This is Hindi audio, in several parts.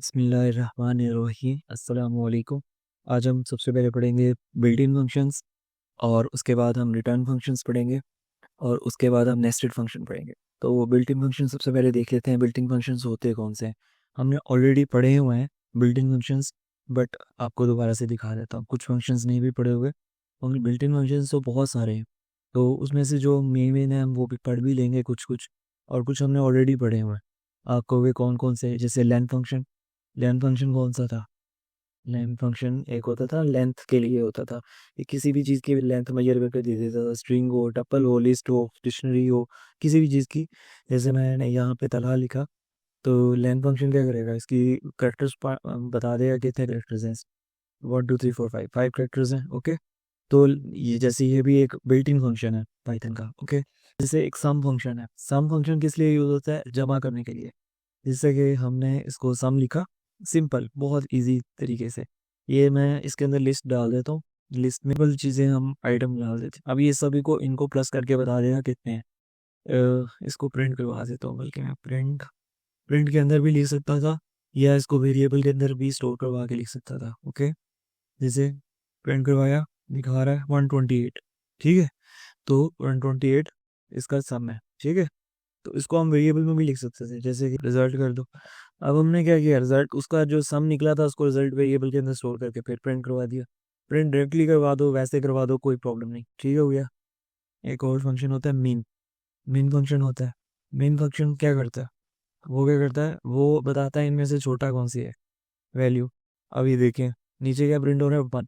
बिस्मिल्लाहिर्रहमानिर्रहीम अस्सलाम वालेकुम। आज हम सबसे पहले पढ़ेंगे बिल्ट इन फंक्शंस और उसके बाद हम रिटर्न फंक्शंस पढ़ेंगे और उसके बाद हम नेस्टेड फंक्शन पढ़ेंगे। तो बिल्ट इन फंक्शन सबसे पहले देख लेते हैं बिल्ट इन फंक्शंस होते कौन से हैं। हमने ऑलरेडी पढ़े हुए हैं बिल्ट इन फंक्शंस, बट आपको दोबारा से दिखा देता हूँ। कुछ फंक्शंस नहीं भी पढ़े हुए और बिल्ट इन फंक्शंस तो बहुत सारे हैं, तो उसमें से जो मेन मेन है हम वो भी पढ़ भी लेंगे कुछ कुछ, और कुछ हमने ऑलरेडी पढ़े हुए हैं। आपको वे कौन कौन से, जैसे लेंथ फंक्शन। लेंथ फंक्शन कौन सा था? लेंथ फंक्शन एक होता था, लेंथ के लिए होता था। ये किसी भी चीज़ की लेंथ मेजर करके दे देता था, स्ट्रिंग हो, टपल हो, लिस्ट हो, डिक्शनरी हो, किसी भी चीज़ की। जैसे मैंने यहाँ पे तलहा लिखा, तो लेंथ फंक्शन क्या करेगा, इसकी करेक्टर्स बता देगा कितने करेक्टर्स हैं। 1 2 3 4 5 5 करेक्टर्स हैं। ओके, तो ये जैसे ये भी एक बिल्ट इन फंक्शन है पाइथन का। ओके, जैसे एक सम फंक्शन है। सम फंक्शन किस लिए यूज होता है? जमा करने के लिए। जैसे कि हमने इसको सम लिखा, सिंपल, बहुत इजी तरीके से। ये मैं इसके अंदर लिस्ट डाल देता हूँ, लिस्ट में कुछ चीज़ें हम आइटम डाल देते हैं। अब ये सभी को इनको प्लस करके बता देगा कितने हैं। इसको प्रिंट करवा देता हूँ, बल्कि मैं प्रिंट प्रिंट के अंदर भी लिख सकता था, या इसको वेरिएबल के अंदर भी स्टोर करवा के लिख सकता था। ओके, जैसे प्रिंट करवाया, दिखा रहा है 128। ठीक है, तो 128 इसका सम है। ठीक है, तो इसको हम वेरिएबल में भी लिख सकते थे, जैसे कि रिजल्ट कर दो। अब हमने क्या किया, रिजल्ट उसका जो सम निकला था उसको रिजल्ट वेरिएबल के अंदर स्टोर करके फिर प्रिंट करवा दिया। प्रिंट डायरेक्टली करवा दो, वैसे करवा दो, कोई प्रॉब्लम नहीं। ठीक हो गया। एक और फंक्शन होता है मीन। मीन फंक्शन होता है। मीन फंक्शन क्या करता है? वो क्या करता है, वो बताता है इनमें से छोटा कौन सी है वैल्यू। अभी देखें नीचे क्या प्रिंट हो रहा है, 1।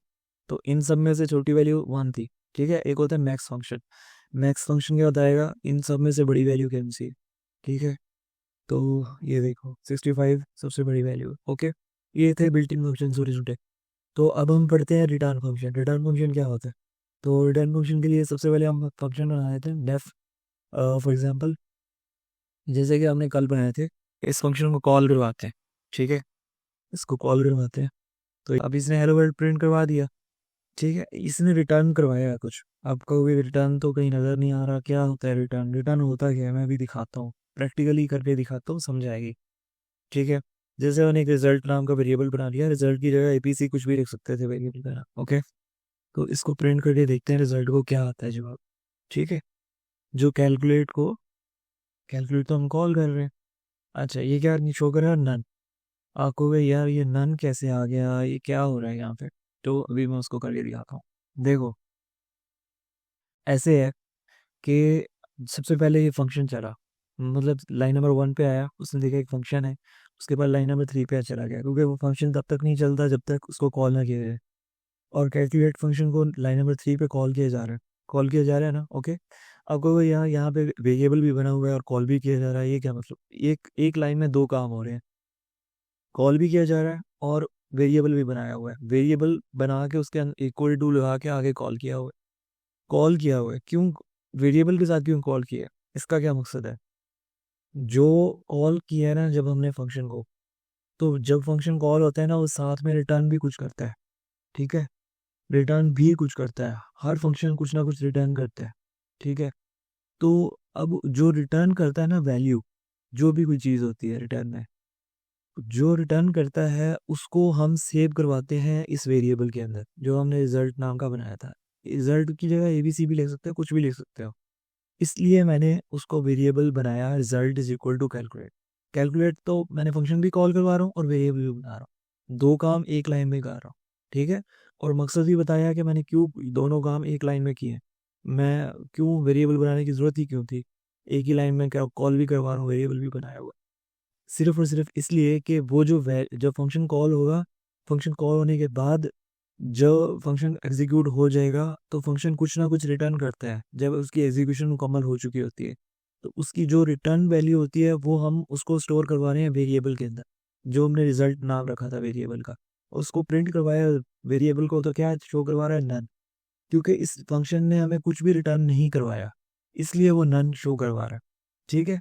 तो इन सब में से छोटी वैल्यू 1 थी। ठीक है, एक होता है मैक्स फंक्शन। मैक्स फंक्शन क्या बताएगा, इन सब में से बड़ी वैल्यू कौन सी है। ठीक है, तो ये देखो 65 सबसे बड़ी वैल्यू। ओके, ये थे बिल्ट इन फंक्शन छोटे छोटे। तो अब हम पढ़ते हैं रिटर्न फंक्शन। रिटर्न फंक्शन क्या होता है? तो रिटर्न फंक्शन के लिए सबसे पहले हम फंक्शन बना देते हैं डेफ। फॉर एग्जांपल, जैसे कि हमने कल बनाए थे, इस फंक्शन को कॉल करवाते हैं। ठीक है, इसको कॉल करवाते हैं, तो अब इसने हेलो वर्ल्ड प्रिंट करवा दिया। ठीक है, इसने रिटर्न करवाया है कुछ। आपको भी रिटर्न तो कहीं नज़र नहीं आ रहा, क्या होता है रिटर्न? रिटर्न होता क्या है मैं भी दिखाता हूँ, प्रैक्टिकली करके दिखाता हूँ, समझ आएगी। ठीक है, जैसे मैंने एक रिजल्ट नाम का वेरिएबल बना लिया, रिजल्ट की जगह एपीसी कुछ भी लिख सकते थे वेरिएबल का नाम। ओके, तो इसको प्रिंट करके देखते हैं रिजल्ट को क्या आता है जवाब। ठीक है, जो कैलकुलेट तो हम कॉल कर रहे हैं। अच्छा, ये क्या शो कर रहा है? नन। आपको भाई यार ये नन कैसे आ गया, ये क्या हो रहा है यहाँ पे? तो अभी मैं उसको करके दिखाता हूँ। देखो, ऐसे है कि सबसे पहले ये फंक्शन चला, मतलब लाइन नंबर 1 पे आया, उसने देखा एक फंक्शन है। उसके बाद लाइन नंबर 3 पे चला गया, क्योंकि वो फंक्शन तब तक नहीं चलता जब तक उसको कॉल ना किया जाए। और कैलकुलेट फंक्शन को लाइन नंबर 3 पे कॉल किया जा रहा है ना। ओके, आपको यहाँ यहाँ पे वेरिएबल भी बना हुआ है और कॉल भी किया जा रहा है। ये क्या मतलब, एक एक लाइन में दो काम हो रहे हैं, कॉल भी किया जा रहा है और वेरिएबल भी बनाया हुआ है। वेरिएबल बना के उसके अंदर इक्वल टू लगा के आगे कॉल किया हुआ है। कॉल किया हुआ है क्यों? वेरिएबल के साथ क्यों कॉल किया है, इसका क्या मकसद है? जो कॉल किया है ना जब हमने फंक्शन को, तो जब फंक्शन कॉल होता है ना, वो साथ में रिटर्न भी कुछ करता है। ठीक है, रिटर्न भी कुछ करता है, हर फंक्शन कुछ ना कुछ रिटर्न करता है। ठीक है, तो अब जो रिटर्न करता है ना वैल्यू, जो भी कोई चीज़ होती है रिटर्न में, जो रिटर्न करता है उसको हम सेव करवाते हैं इस वेरिएबल के अंदर जो हमने रिजल्ट नाम का बनाया था। रिजल्ट की जगह एबीसी भी लिख सकते हो, कुछ भी लिख सकते हो। इसलिए मैंने उसको वेरिएबल बनाया, result is equal to calculate. Calculate तो मैंने फंक्शन भी कॉल करवा रहा हूँ और वेरिएबल भी बना रहा हूँ, दो काम एक लाइन में कर रहा हूँ। ठीक है, और मकसद भी बताया कि मैंने क्यों दोनों काम एक लाइन में किए। मैं क्यों वेरिएबल बनाने की ज़रूरत ही क्यों थी, एक ही लाइन में क्या कॉल भी करवा रहा हूँ, वेरिएबल भी बनाया हुआ। सिर्फ और सिर्फ इसलिए कि वो जब फंक्शन कॉल होगा, फंक्शन कॉल होने के बाद जब फंक्शन एग्जीक्यूट हो जाएगा तो फंक्शन कुछ ना कुछ रिटर्न करता है जब उसकी एग्जीक्यूशन मुकम्मल हो चुकी होती है। तो उसकी जो रिटर्न वैल्यू होती है वो हम उसको स्टोर करवा रहे हैं वेरिएबल के अंदर, जो हमने रिजल्ट नाम रखा था वेरिएबल का। उसको प्रिंट करवाया वेरिएबल को, तो क्या शो करवा रहा है? नन। क्योंकि इस फंक्शन ने हमें कुछ भी रिटर्न नहीं करवाया, इसलिए वो नन शो करवा रहा है। ठीक है,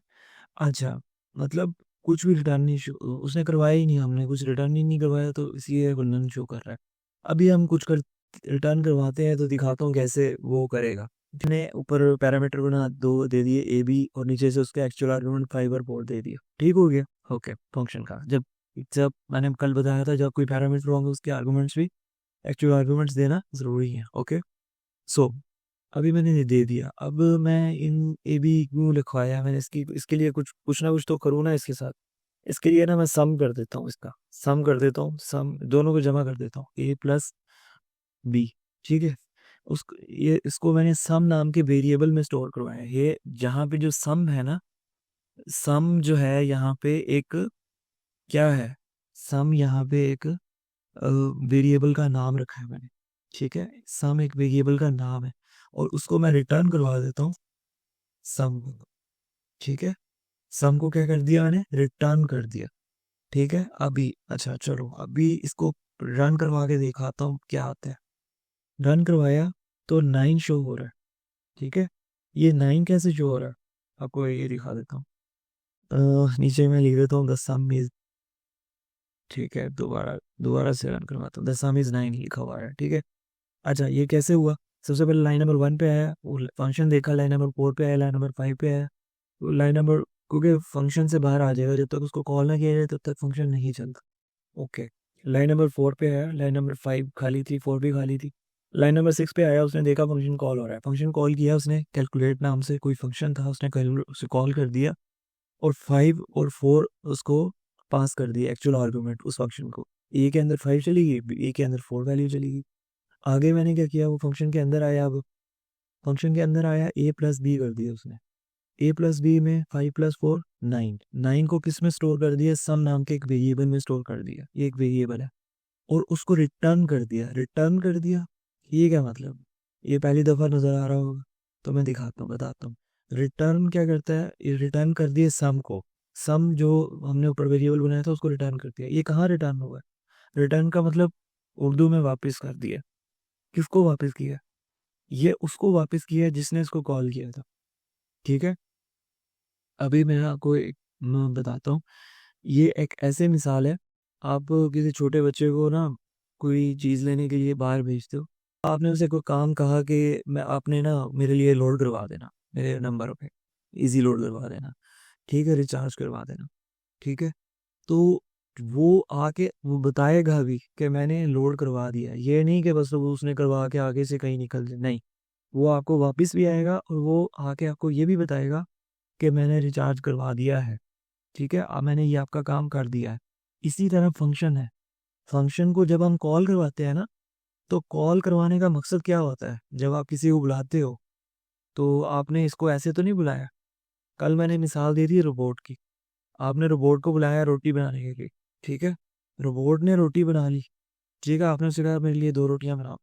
अच्छा, मतलब कुछ भी रिटर्न नहीं शो उसने करवाया ही नहीं, हमने कुछ रिटर्न ही नहीं करवाया, तो इसलिए वो नन शो कर रहा है। अभी हम कुछ कर रिटर्न करवाते हैं, तो दिखाता हूँ कैसे वो करेगा। मैंने ऊपर पैरामीटर बना दो दे दिए ए बी, और नीचे से उसके एक्चुअल आर्गुमेंट 5 और 4 दे दिया। ठीक हो गया। ओके, फंक्शन का जब जब मैंने कल बताया था जब कोई पैरामीटर होंगे उसके आर्गूमेंट्स भी एक्चुअल आर्गूमेंट्स देना ज़रूरी है। ओके, सो अभी मैंने ये दे दिया, अब मैं इन ए बी क्यों लिखवाया मैंने, इसके लिए कुछ ना कुछ तो करूँ ना इसके साथ। इसके लिए ना मैं सम कर देता हूँ, इसका सम कर देता हूँ, सम दोनों को जमा कर देता हूँ, ए प्लस बी। ठीक है, इसको मैंने सम नाम के वेरिएबल में स्टोर करवाया है। ये जहाँ पे जो सम है ना, सम जो है यहाँ पे एक क्या है, सम यहाँ पे एक वेरिएबल का नाम रखा है मैंने। ठीक है, सम एक वेरिएबल का नाम है और उसको मैं रिटर्न करवा देता हूँ सम को। ठीक है, सम को क्या कर दिया मैंने, रिटर्न कर दिया। ठीक है, अभी अच्छा चलो अभी इसको रन करवा के दिखाता हूँ क्या आता है। रन करवाया तो 9 शो हो रहा है। ठीक है, ये 9 कैसे शो हो रहा है आपको ये दिखा देता हूँ। नीचे मैं लिख देता हूँ द सम इज, ठीक है, दोबारा दोबारा से रन करवाता हूँ, द सम इज 9 लिखा हुआ है। ठीक है, अच्छा ये कैसे हुआ, सबसे पहले लाइन नंबर 1 पे आया, वो फंक्शन देखा, लाइन नंबर 4 पे आया, लाइन नंबर 5 पे आया, तो लाइन नंबर, क्योंकि फंक्शन से बाहर आ जाएगा जब तक उसको कॉल ना किया जाए तब तक फंक्शन नहीं चलता। ओके, लाइन नंबर 4 पे आया, लाइन नंबर 5 खाली थी, 4 भी खाली थी। लाइन नंबर 6 पे आया, उसने देखा फंक्शन कॉल हो रहा है, फंक्शन कॉल किया उसने, कैलकुलेट नाम से कोई फंक्शन था, उसने उसे कॉल कर दिया और 5 और 4 उसको पास कर दिया एक्चुअल आर्गूमेंट उस फंक्शन को। ए के अंदर 5 चली गई, ए के अंदर 4 वैल्यू चली गई। आगे मैंने क्या किया, वो फंक्शन के अंदर आया, अब फंक्शन के अंदर आया, ए प्लस बी कर दिया उसने। ए प्लस बी में 5 प्लस 4 9, 9 को किस में स्टोर कर दिया, सम नाम के एक वेरिएबल में स्टोर कर दिया, ये एक वेरिएबल है, और उसको रिटर्न कर दिया, रिटर्न कर दिया। ये क्या मतलब, ये पहली दफा नजर आ रहा होगा तो मैं दिखाता हूँ, बताता हूँ। रिटर्न क्या करता है, ये रिटर्न कर दिया सम को, सम जो हमने ऊपर वेरिएबल बनाया था उसको रिटर्न कर दिया। ये कहाँ रिटर्न हुआ है, रिटर्न का मतलब उर्दू में वापस कर दिया। किसको वापस किया, ये उसको वापस किया जिसने इसको कॉल किया था। ठीक है, अभी मैं आपको एक मैं बताता हूँ, ये एक ऐसे मिसाल है, आप किसी छोटे बच्चे को ना कोई चीज़ लेने के लिए बाहर भेजते हो, आपने उसे कोई काम कहा कि मैं आपने ना मेरे लिए लोड करवा देना मेरे नंबर पे, इजी लोड करवा देना, ठीक है, रिचार्ज करवा देना। ठीक है, तो वो आके वो बताएगा भी कि मैंने लोड करवा दिया, ये नहीं कि बस वो उसने करवा के आगे से कहीं निकल जाए, नहीं, वो आपको वापस भी आएगा और वो आके आपको ये भी बताएगा कि मैंने रिचार्ज करवा दिया है। ठीक है, अब मैंने ये आपका काम कर दिया है। इसी तरह फंक्शन है, फंक्शन को जब हम कॉल करवाते हैं ना, तो कॉल करवाने का मकसद क्या होता है, जब आप किसी को बुलाते हो तो आपने इसको ऐसे तो नहीं बुलाया। कल मैंने मिसाल दे दी रोबोट की, आपने रोबोट को बुलाया रोटी बनाने के लिए। ठीक है, रोबोट ने रोटी बना ली, ठीक है, आपने उसे कहा मेरे लिए 2 रोटियां बनाओ,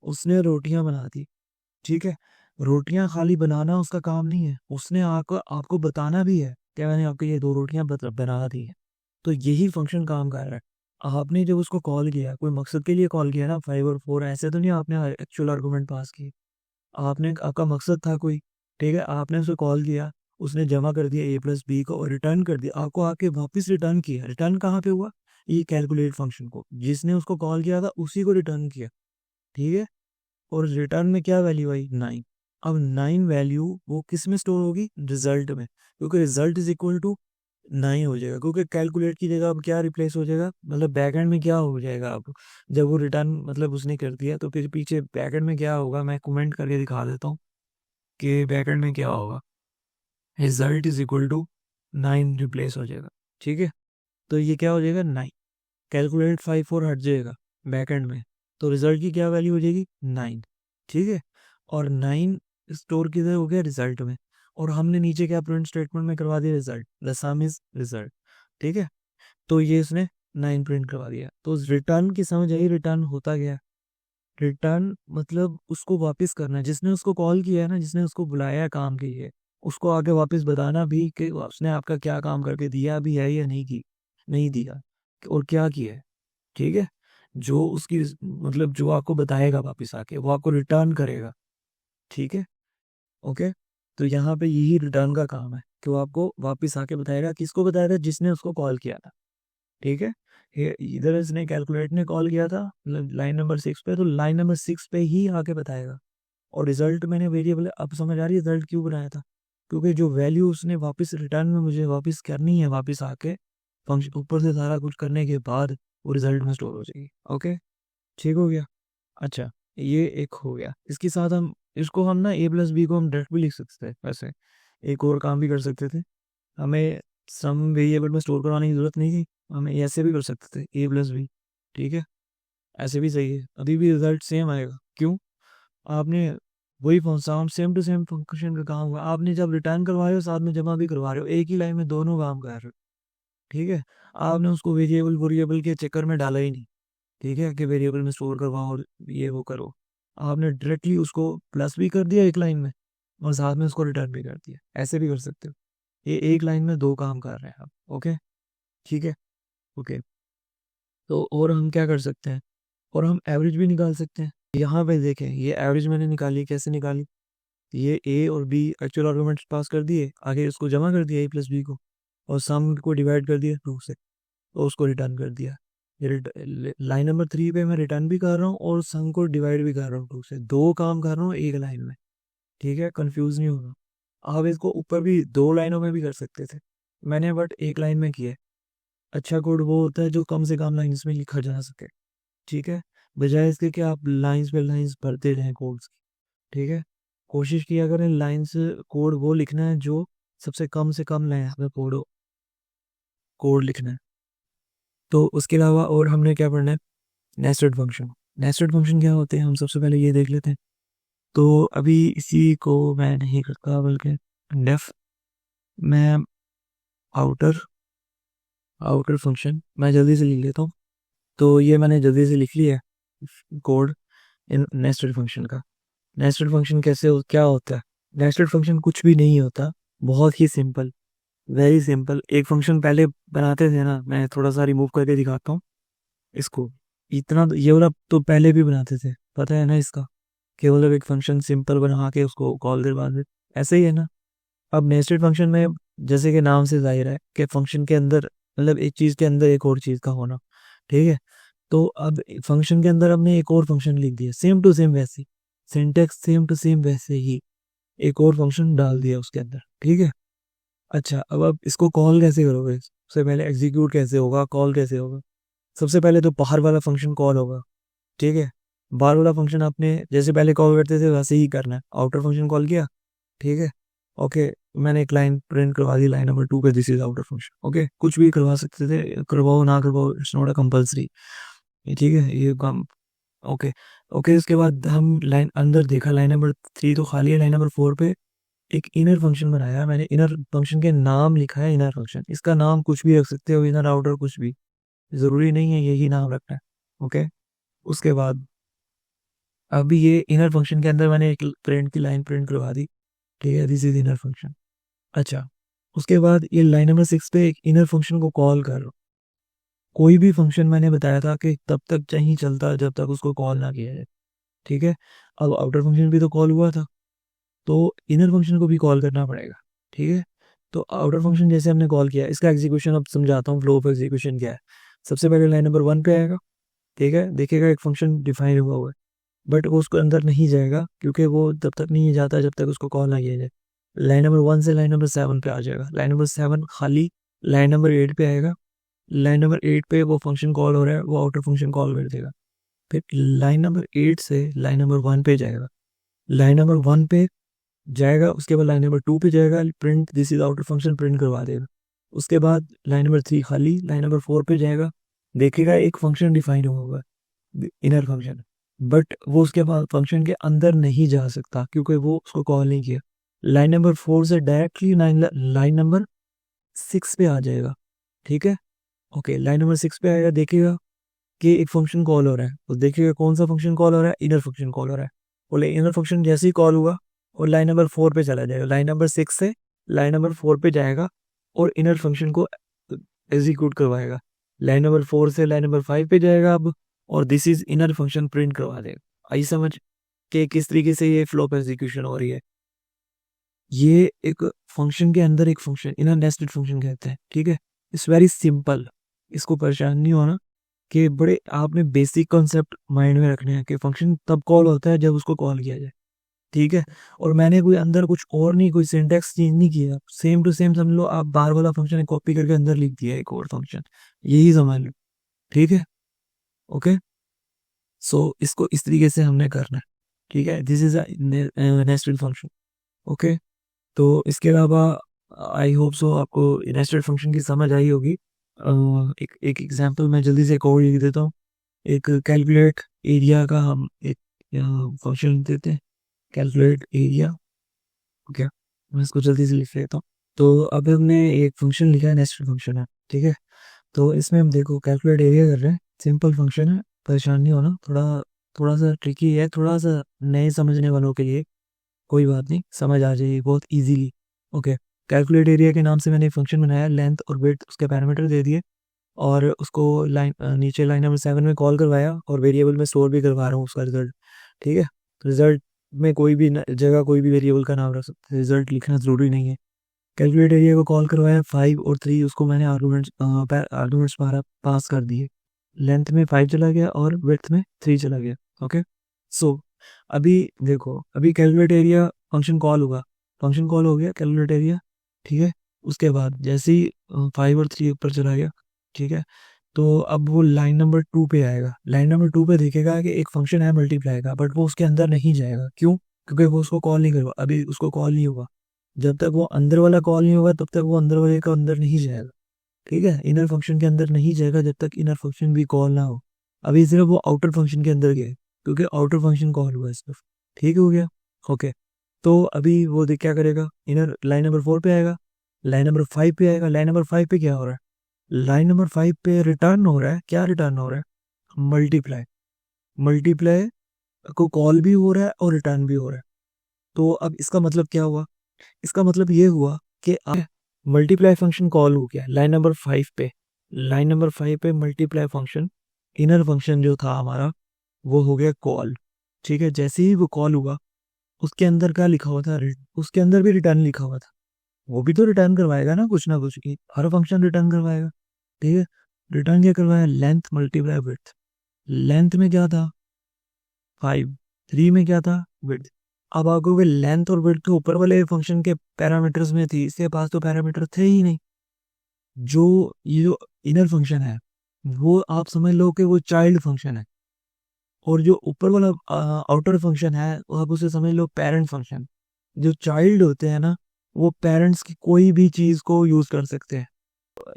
उसने रोटियां बना दी। ठीक है, रोटियां खाली बनाना उसका काम नहीं है, उसने आपको आपको बताना भी है कि मैंने आपके लिए 2 रोटियां बना दी है। तो यही फंक्शन काम कर रहा है। आपने जब उसको कॉल किया कोई मकसद के लिए कॉल किया ना, 5 और 4 ऐसे तो नहीं आपने एक्चुअल आर्गूमेंट पास किए, आपने आपका मकसद था कोई, ठीक है, आपने उसे कॉल किया, उसने जमा कर दिया ए प्लस बी को और रिटर्न कर दिया, आपको आके वापस रिटर्न किया। रिटर्न कहाँ पे हुआ, ये कैलकुलेट फंक्शन को, जिसने उसको कॉल किया था उसी को रिटर्न किया। ठीक है, और रिटर्न में क्या वैल्यू आई, 9। अब 9 वैल्यू वो किस में स्टोर होगी, रिजल्ट में, क्योंकि रिजल्ट इज इक्वल टू 9 हो जाएगा, क्योंकि कैलकुलेट की जगह अब क्या रिप्लेस हो जाएगा, मतलब बैकएंड में क्या हो जाएगा अब, जब वो रिटर्न मतलब उसने कर दिया तो फिर पीछे बैकएंड में क्या होगा, मैं कमेंट करके दिखा देता हूँ कि बैकएंड में क्या होगा। Result is equal to 9 replace हो जाएगा। ठीक है, तो ये क्या हो जाएगा, 9, कैलकुलेट 5 और हट जाएगा बैकएंड में, तो रिजल्ट की क्या वैल्यू हो जाएगी, 9। ठीक है, और 9 स्टोर किधर हो गया, रिजल्ट में, और हमने नीचे क्या प्रिंट स्टेटमेंट में करवा दिया, result, the some is result. ठीक है, तो ये इसने 9 प्रिंट करवा दिया, तो रिटर्न की समझ आई, रिटर्न होता गया, रिटर्न मतलब उसको वापस करना है, जिसने उसको कॉल किया है ना, जिसने उसको बुलाया है काम के लिए, उसको आगे वापस बताना भी कि उसने आपका क्या काम करके दिया भी है या नहीं की, नहीं दिया, और क्या किया है। ठीक है, जो उसकी मतलब जो आपको बताएगा वापस आके वो आपको रिटर्न करेगा। ठीक है, ओके, तो यहाँ पे यही रिटर्न का काम है कि वो आपको वापस आके बताएगा, किसको बताएगा, जिसने उसको कॉल किया था। ठीक है, इधर इसने कैलकुलेट ने कॉल किया था लाइन नंबर 6 पे, तो लाइन नंबर 6 पे ही आके बताएगा। और रिजल्ट मैंने वेरिएबल, अब समझ आ रही है रिजल्ट क्यों बनाया था, क्योंकि जो वैल्यू उसने वापस रिटर्न में मुझे वापस करनी है वापस आके, फंक्शन ऊपर से सारा कुछ करने के बाद वो रिजल्ट में स्टोर हो जाएगी। ओके, ठीक हो गया। अच्छा, ये एक हो गया। इसके साथ हम इसको हम ना a प्लस बी को हम डायरेक्ट भी लिख सकते थे। वैसे एक और काम भी कर सकते थे, हमें सम वेरिएबल में स्टोर कराने की जरूरत नहीं थी, हमें ऐसे भी कर सकते थे a प्लस बी। ठीक है, ऐसे भी सही है, अभी भी रिजल्ट सेम आएगा। क्यों? आपने वही सेम टू सेम फंक्शन का काम हुआ, आपने जब रिटर्न करवा रहे हो साथ में जमा भी करवा रहे हो, एक ही लाइन में दोनों काम कर रहे हो। ठीक है, आपने उसको वेरिएबल वेरिएबल के चक्कर में डाला ही नहीं। ठीक है, कि वेरिएबल में स्टोर करवाओ और ये वो करो, आपने डायरेक्टली उसको प्लस भी कर दिया एक लाइन में और साथ में उसको रिटर्न भी कर दिया। ऐसे भी कर सकते हो, ये एक लाइन में दो काम कर रहे हैं आप। ओके, ठीक है। ओके, तो और हम क्या कर सकते हैं, और हम एवरेज भी निकाल सकते हैं। यहाँ पे देखें, ये एवरेज मैंने निकाली, कैसे निकाली? ये ए और बी एक्चुअल आर्गुमेंट्स पास कर दिए, आगे इसको जमा कर दिया ए प्लस बी को, और सम को डिवाइड कर दिया 2 से, तो उसको रिटर्न कर दिया। ये लाइन नंबर 3 पे मैं रिटर्न भी कर रहा हूँ और सम को डिवाइड भी कर रहा हूँ 2 से, दो काम कर रहा हूँ एक लाइन में। ठीक है, कंफ्यूज नहीं होना। आप इसको ऊपर भी 2 लाइनों में भी कर सकते थे, मैंने बट एक लाइन में किया है। अच्छा कोड वो होता है जो कम से कम लाइन्स में लिखा जा सके। ठीक है, बजाय इसके कि आप लाइन्स पे लाइन्स भरते रहें कोड्स की। ठीक है, कोशिश किया करें लाइन्स कोड वो लिखना है जो सबसे कम से कम लाइन में कोड लिखना है। तो उसके अलावा और हमने क्या पढ़ना है? Nested function. नेस्टेड फंक्शन क्या होते हैं हम सबसे पहले ये देख लेते हैं। तो अभी इसी को मैं नहीं करता, बल्कि डेफ मैं आउटर आउटर फंक्शन मैं जल्दी से लिख लेता हूँ। तो ये मैंने जल्दी से लिख लिया कोड इन नेस्टेड फंक्शन का। नेस्टेड फंक्शन क्या होता है? नेस्टेड फंक्शन कुछ भी नहीं होता, बहुत ही सिंपल, वेरी सिंपल। एक फंक्शन पहले बनाते थे ना, मैं थोड़ा सा रिमूव करके दिखाता हूँ इसको। इतना ये वाला तो पहले भी बनाते थे, पता है ना इसका, केवल एक फंक्शन सिंपल बना के उसको कॉल करवा दे, ऐसे ही है ना। अब नेस्टेड फंक्शन में जैसे कि नाम से जाहिर है कि फंक्शन के अंदर, मतलब एक चीज के अंदर एक और चीज का होना। ठीक है, तो अब फंक्शन के अंदर हमने एक और फंक्शन लिख दिया, सेम टू सेम वैसे ही, सिंटेक्स सेम टू सेम वैसे ही, एक और फंक्शन डाल दिया उसके अंदर। ठीक है, अच्छा अब आप इसको कॉल कैसे करोगे? सबसे पहले एग्जीक्यूट कैसे होगा, कॉल कैसे होगा? सबसे पहले तो बाहर वाला फंक्शन कॉल होगा। ठीक है, बाहर वाला फंक्शन आपने जैसे पहले कॉल करते थे वैसे ही करना है, आउटर फंक्शन कॉल किया। ठीक है, ओके, मैंने एक लाइन प्रिंट करवा दी, लाइन नंबर 2 पे, this is outer function. Okay, कुछ भी करवा सकते थे, करवाओ ना करवाओ, इट्स नॉट अ कंपल्सरी। ठीक है, ये काम। ओके, ओके, उसके बाद हम लाइन अंदर देखा, लाइन नंबर 3 तो खाली है, लाइन नंबर 4 पे एक इनर फंक्शन बनाया मैंने। इनर फंक्शन के नाम लिखा है इनर फंक्शन, इसका नाम कुछ भी रख सकते हो, इनर आउटर कुछ भी, जरूरी नहीं है यही नाम रखना है। ओके, उसके बाद अभी ये इनर फंक्शन के अंदर मैंने एक प्रिंट की लाइन प्रिंट करवा दी। ठीक है, दिस इज इनर फंक्शन। अच्छा, उसके बाद ये लाइन नंबर 6 पे एक इनर फंक्शन को कॉल कर रहा हूँ। कोई भी फंक्शन मैंने बताया था कि तब तक नहीं चलता जब तक उसको कॉल ना किया जाए। ठीक है, अब आउटर फंक्शन भी तो कॉल हुआ था, तो इनर फंक्शन को भी कॉल करना पड़ेगा। ठीक है, तो आउटर फंक्शन जैसे हमने कॉल किया, इसका एग्जीक्यूशन अब समझाता हूँ, फ्लो ऑफ एग्जीक्यूशन क्या है। सबसे पहले लाइन नंबर 1 पे आएगा। ठीक है, देखेगा एक फंक्शन डिफाइन हुआ है, बट वो उसको अंदर नहीं जाएगा क्योंकि वो तब तक नहीं जाता जब तक उसको कॉल ना किया जाए। लाइन नंबर 1 से लाइन नंबर 7 पे आ जाएगा, लाइन नंबर 7 खाली लाइन नंबर 8 पे आएगा। लाइन नंबर 8 पे वो फंक्शन कॉल हो रहा है, वो आउटर फंक्शन कॉल कर देगा। फिर लाइन नंबर 8 से लाइन नंबर 1 पे जाएगा, लाइन नंबर 1 पे जाएगा, उसके बाद लाइन नंबर 2 पे जाएगा, print this is outer function print करवा देगा। उसके बाद लाइन नंबर 3 खाली, लाइन नंबर 4 पे जाएगा, देखेगा एक फंक्शन डिफाइन हुआ होगा, इनर फंक्शन, बट वो उसके बाद फंक्शन के अंदर नहीं जा सकता क्योंकि वो उसको कॉल नहीं किया। लाइन नंबर 4 से डायरेक्टली लाइन नंबर 6 पे आ जाएगा। ठीक है, ओके, लाइन नंबर 6 पे आएगा, देखेगा कि एक फंक्शन कॉल हो रहा है, तो देखिएगा कौन सा फंक्शन कॉल हो रहा है, इनर फंक्शन कॉल हो रहा है। बोले इनर फंक्शन जैसे ही कॉल हुआ और लाइन नंबर 4 पे चला जाएगा, लाइन नंबर 6 से लाइन नंबर 4 पे जाएगा और इनर फंक्शन को एग्जीक्यूट करवाएगा। लाइन नंबर 4 से लाइन नंबर 5 पे जाएगा अब, और this is inner function print करवा देगा। आई समझ कि किस तरीके से ये फ्लो ऑफ एग्जीक्यूशन हो रही है। ये एक फंक्शन के अंदर एक फंक्शन, इनर नेस्टेड फंक्शन कहते हैं। ठीक है, इट्स वेरी सिंपल, इसको परेशान नहीं होना कि बड़े आपने बेसिक कॉन्सेप्ट माइंड में रखने हैं कि फंक्शन तब कॉल होता है जब उसको कॉल किया जाए। ठीक है, और मैंने कोई अंदर कुछ और नहीं, कोई सिंटैक्स चेंज नहीं किया, सेम टू सेम समझ लो, आप बाहर वाला फंक्शन कॉपी करके अंदर लिख दिया एक और फंक्शन, यही समझ लो। ठीक है, ओके। सो इसको इस तरीके से हमने करना है। ठीक है, this is nested function. Okay, तो इसके अलावा आई होप सो आपको नेस्टेड फंक्शन की समझ आई होगी। एक एक एग्जांपल मैं जल्दी से एक और लिख देता हूँ। एक कैलकुलेट एरिया का हम एक फंक्शन देते हैं, कैलकुलेट एरिया। ओके, मैं इसको जल्दी से लिख लेता हूँ। तो अब हमने एक फंक्शन लिखा है, नेस्टेड फंक्शन है। ठीक है, तो इसमें हम देखो कैलकुलेट एरिया कर रहे हैं, सिंपल फंक्शन है, परेशान नहीं होना। थोड़ा थोड़ा सा ट्रिकी है, थोड़ा सा नए समझने वालों के लिए, कोई बात नहीं, समझ आ जाएगी बहुत इजीली। ओके, कैलकुलेट एरिया के नाम से मैंने एक फंक्शन बनाया, लेंथ और विड्थ उसके पैरामीटर दे दिए, और उसको नीचे लाइन नंबर 7 में कॉल करवाया, और वेरिएबल में स्टोर भी करवा रहा हूँ उसका रिजल्ट। ठीक है, रिजल्ट में कोई भी जगह कोई भी वेरिएबल का नाम रख सकते हैं, रिजल्ट लिखना ज़रूरी नहीं है। कैलकुलेट एरिया को कॉल करवाया, 5 और 3 उसको मैंने आर्गूमेंट्स पास कर दिए। लेंथ में 5 चला गया और विड्थ में 3 चला गया। ओके, सो अभी देखो, अभी कैलकुलेट एरिया फंक्शन कॉल होगा, फंक्शन कॉल हो गया कैलकुलेट एरिया। ठीक है, उसके बाद जैसे ही 5 और 3 ऊपर चला गया, ठीक है, तो अब वो लाइन नंबर 2 पे आएगा। लाइन नंबर 2 पे देखेगा कि एक फंक्शन है मल्टीप्लाई का, बट वो उसके अंदर नहीं जाएगा। क्यों? क्योंकि वो उसको कॉल नहीं करवा, अभी उसको कॉल नहीं होगा। जब तक वो अंदर वाला कॉल नहीं होगा तब तक वो अंदर वाले का अंदर नहीं जाएगा। ठीक है, इनर फंक्शन के अंदर नहीं जाएगा जब तक इनर फंक्शन भी कॉल ना हो। अभी सिर्फ वो आउटर फंक्शन के अंदर गया है, क्योंकि आउटर फंक्शन कॉल हुआ है सिर्फ। ठीक हो गया, ओके। तो अभी वो देख क्या करेगा, इनर लाइन नंबर 4 पे आएगा, लाइन नंबर 5 पे आएगा। लाइन नंबर 5 पे क्या हो रहा है? लाइन नंबर 5 पे रिटर्न हो रहा है, क्या रिटर्न हो रहा है? मल्टीप्लाई। मल्टीप्लाई को कॉल भी हो रहा है और रिटर्न भी हो रहा है। तो अब इसका मतलब क्या हुआ? इसका मतलब ये हुआ कि मल्टीप्लाई फंक्शन कॉल हो गया लाइन नंबर 5 पे। लाइन नंबर 5 पे मल्टीप्लाई फंक्शन, इनर फंक्शन जो था हमारा, वो हो गया कॉल। ठीक है, जैसे ही वो कॉल हुआ, उसके अंदर क्या लिखा हुआ था? उसके अंदर भी रिटर्न लिखा हुआ था। वो भी तो रिटर्न करवाएगा ना कुछ की, हर फंक्शन रिटर्न करवाएगा। ठीक है, रिटर्न क्या करवाया? Length multiply width. लेंथ में क्या था? 5। 3 में क्या था? विड्थ। अब आपको लेंथ और विड्थ तो ऊपर वाले फंक्शन के पैरामीटर्स में थी, इसके पास तो पैरामीटर थे ही नहीं। ये जो इनर फंक्शन है, वो आप समझ लो कि वो चाइल्ड फंक्शन है, और जो ऊपर वाला आउटर फंक्शन है, वो आप उसे समझ लो पेरेंट फंक्शन। जो चाइल्ड होते हैं ना, वो पेरेंट्स की कोई भी चीज को यूज कर सकते हैं।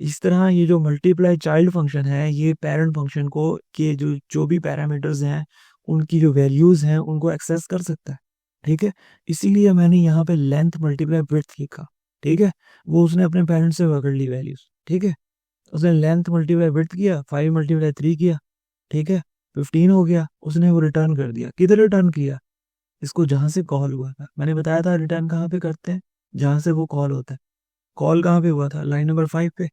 इस तरह ये जो मल्टीप्लाई चाइल्ड फंक्शन है, ये पेरेंट फंक्शन को के जो जो भी पैरामीटर्स हैं, उनकी जो वैल्यूज हैं, उनको एक्सेस कर सकता है। ठीक है, इसीलिए मैंने यहाँ पे लेंथ मल्टीप्लाई विड्थ लिखा। ठीक है, वो उसने अपने पेरेंट्स से पकड़ ली वैल्यूज। ठीक है, उसने लेंथ मल्टीप्लाई विड्थ किया, 5 मल्टीप्लाई 3 किया। ठीक है, 15 हो गया, उसने वो रिटर्न कर दिया। किधर रिटर्न किया? इसको जहां से कॉल हुआ था। मैंने बताया था रिटर्न कहाँ पे करते हैं, जहां से वो कॉल होता है। कॉल कहाँ पे हुआ था? लाइन नंबर 5 पे।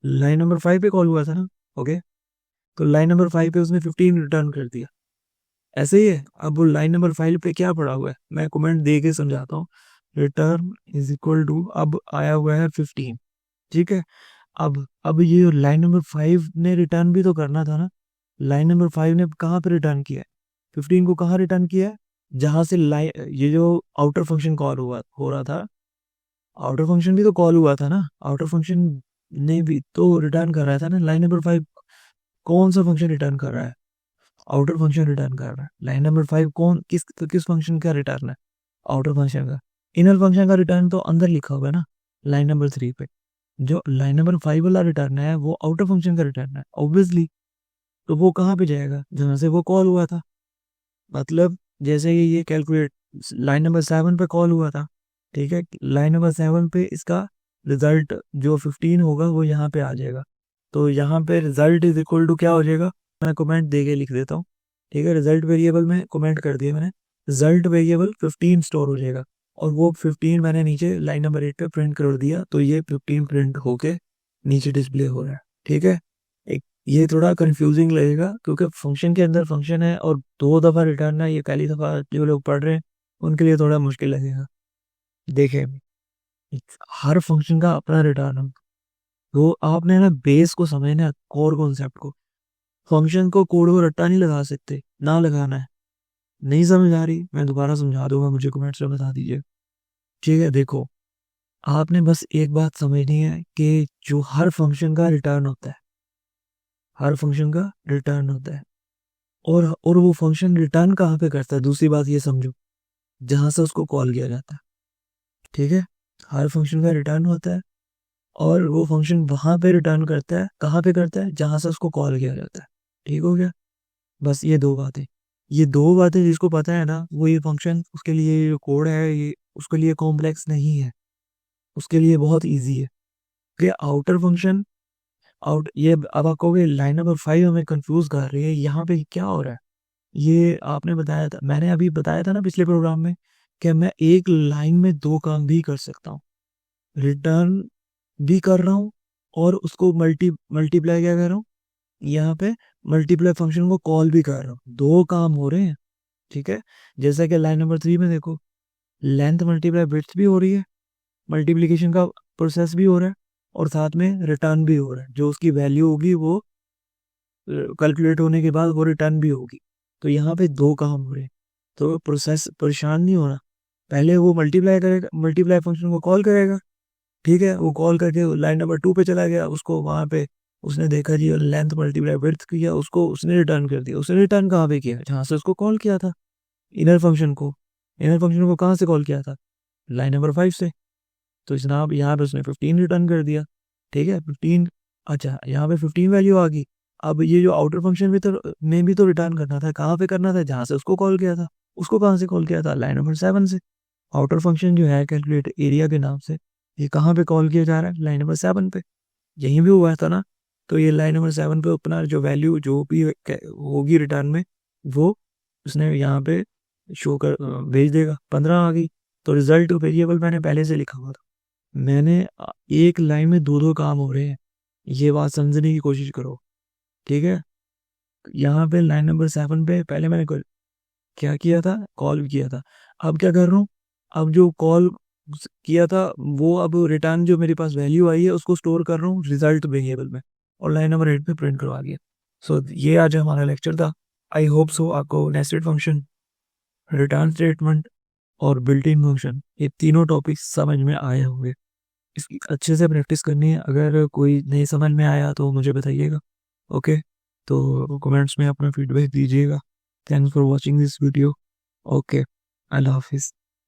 लाइन नंबर 5 पे कॉल हुआ था ना। ओके, तो लाइन नंबर 5 पे उसने 15 रिटर्न कर दिया। ऐसे ही है। अब वो लाइन नंबर 5 पे क्या पड़ा हुआ है, मैं कमेंट दे के समझाता हूँ। रिटर्न इज इक्वल टू, अब आया हुआ है 15। ठीक है, अब ये लाइन नंबर 5 ने रिटर्न भी तो करना था ना। लाइन नंबर 5 ने कहाँ पे रिटर्न किया है? 15 को कहाँ रिटर्न किया है? जहां से लाइन, ये जो आउटर फंक्शन कॉल हुआ हो रहा था, आउटर फंक्शन भी तो कॉल हुआ था ना। आउटर फंक्शन ने भी तो रिटर्न कर रहा था ना। लाइन नंबर 5 कौन सा फंक्शन रिटर्न कर रहा है? आउटर फंक्शन रिटर्न कर रहा है। लाइन नंबर 5 कौन किस फंक्शन का रिटर्न है? आउटर फंक्शन का। इनर फंक्शन का रिटर्न तो अंदर लिखा हुआ है ना, लाइन नंबर 3 पे। जो लाइन नंबर 5 वाला रिटर्न है, वो आउटर फंक्शन का रिटर्न है ऑब्वियसली। तो वो कहाँ पे जाएगा? जहां से वो कॉल हुआ था। मतलब जैसे ये कैलकुलेट लाइन नंबर 7 पे कॉल हुआ था। ठीक है, लाइन नंबर 7 पे इसका रिजल्ट जो 15 होगा, वो यहाँ पे आ जाएगा। तो यहाँ पे रिजल्ट इज इक्वल टू क्या हो जाएगा? मैं कमेंट दे के लिख देता हूँ। ठीक है, रिजल्ट वेरिएबल में कमेंट कर दिया मैंने। रिजल्ट वेरिएबल 15 स्टोर हो जाएगा, और वो 15 मैंने नीचे लाइन नंबर 8 पे प्रिंट कर दिया, तो ये 15 प्रिंट होके नीचे डिस्प्ले हो रहा है। ठीक है, एक ये थोड़ा कंफ्यूजिंग लगेगा, क्योंकि फंक्शन के अंदर फंक्शन है और 2 दफा रिटर्न है, ये पहली दफा जो लोग पढ़ रहे हैं उनके लिए थोड़ा मुश्किल लगेगा। देखें, हर फंक्शन का अपना रिटर्न है। तो आपने ना बेस को समझना है, कोर कॉन्सेप्ट को। फंक्शन को कोड को रट्टा नहीं लगा सकते, ना लगाना है। नहीं समझ आ रही मैं दोबारा समझा दूंगा, मुझे कमेंट्स में बता दीजिए। ठीक है, देखो आपने बस एक बात समझनी है कि जो हर फंक्शन का रिटर्न होता है, हर फंक्शन का रिटर्न होता है, और वो फंक्शन रिटर्न कहाँ पे करता है, दूसरी बात ये समझो, जहां से उसको कॉल किया जाता है। ठीक है, हर फंक्शन का रिटर्न होता है और वो फंक्शन वहां पे रिटर्न करता है, कहाँ पे करता है, जहां से उसको कॉल किया जाता है। ठीक हो गया, बस ये दो बातें, ये दो बातें जिसको पता है ना, वो ये फंक्शन, उसके लिए ये कोड है, ये उसके लिए कॉम्प्लेक्स नहीं है, उसके लिए बहुत इजी है। कि आउटर फंक्शन, आउट ये अब आप कहोगे लाइन नंबर 5 हमें कंफ्यूज कर रही है, यहाँ पे क्या हो रहा है। ये आपने बताया था, मैंने अभी बताया था ना पिछले प्रोग्राम में, कि मैं एक लाइन में दो काम भी कर सकता हूँ, रिटर्न भी कर रहा हूँ और उसको मल्टीप्लाई क्या कर रहा हूँ, यहाँ पे मल्टीप्लाई फंक्शन को कॉल भी कर रहा हूँ, दो काम हो रहे हैं। ठीक है, जैसा कि लाइन नंबर 3 में देखो, लेंथ मल्टीप्लाई विड्थ भी हो रही है, मल्टीप्लीकेशन का प्रोसेस भी हो रहा है, और साथ में रिटर्न भी हो रहा है, जो उसकी वैल्यू होगी वो कैलकुलेट होने के बाद वो रिटर्न भी होगी। तो यहाँ पे दो काम हो रहे हैं, तो प्रोसेस परेशान नहीं होना। पहले वो मल्टीप्लाई करेगा, मल्टीप्लाई फंक्शन को कॉल करेगा, ठीक है, वो कॉल करके लाइन नंबर 2 पे चला गया, उसको वहां पे उसने देखा जी लेंथ मल्टीप्लाई विड्थ किया, उसको उसने रिटर्न कर दिया। उसने रिटर्न कहाँ पे किया, जहां से उसको कॉल किया था, इनर फंक्शन को। इनर फंक्शन को कहाँ से कॉल किया था, लाइन नंबर 5 से। तो जनाब यहाँ पे उसने 15 रिटर्न कर दिया। ठीक है, 15, अच्छा यहाँ पे 15 वैल्यू आ गई। अब ये जो आउटर फंक्शन में भी तो रिटर्न करना था, कहाँ पे करना था, जहां से उसको कॉल किया था। उसको कहाँ से कॉल किया था, लाइन नंबर 7 से। आउटर फंक्शन जो है कैलकुलेट एरिया के नाम से, ये कहाँ पे कॉल किया जा रहा है, लाइन नंबर 7 पे। यहीं भी हुआ था ना, तो ये लाइन नंबर 7 पे अपना जो वैल्यू जो भी होगी रिटर्न में, वो उसने यहाँ पे शो कर भेज देगा। 15 आ गई, तो रिजल्ट वेरिएबल मैंने पहले से लिखा हुआ था। मैंने एक लाइन में दो दो काम हो रहे हैं, ये बात समझने की कोशिश करो। ठीक है, यहाँ पे लाइन नंबर 7 पे पहले मैंने क्या किया था, कॉल किया था। अब क्या कर रहा हूँ, अब जो कॉल किया था वो अब रिटर्न जो मेरे पास वैल्यू आई है उसको स्टोर कर रहा हूँ रिजल्ट वेरिएबल में, और लाइन नंबर 8 पे प्रिंट करवा दिया। सो ये आज हमारा लेक्चर था। आई होप सो आपको नेस्टेड फंक्शन, रिटर्न स्टेटमेंट और बिल्ट इन फंक्शन, ये तीनों टॉपिक समझ में आए होंगे। इसकी अच्छे से प्रैक्टिस करनी है, अगर कोई नहीं समझ में आया तो मुझे बताइएगा। ओके, तो कमेंट्स में अपना फीडबैक दीजिएगा। Thanks for watching this video. Okay, अल्लाह हाफिज़।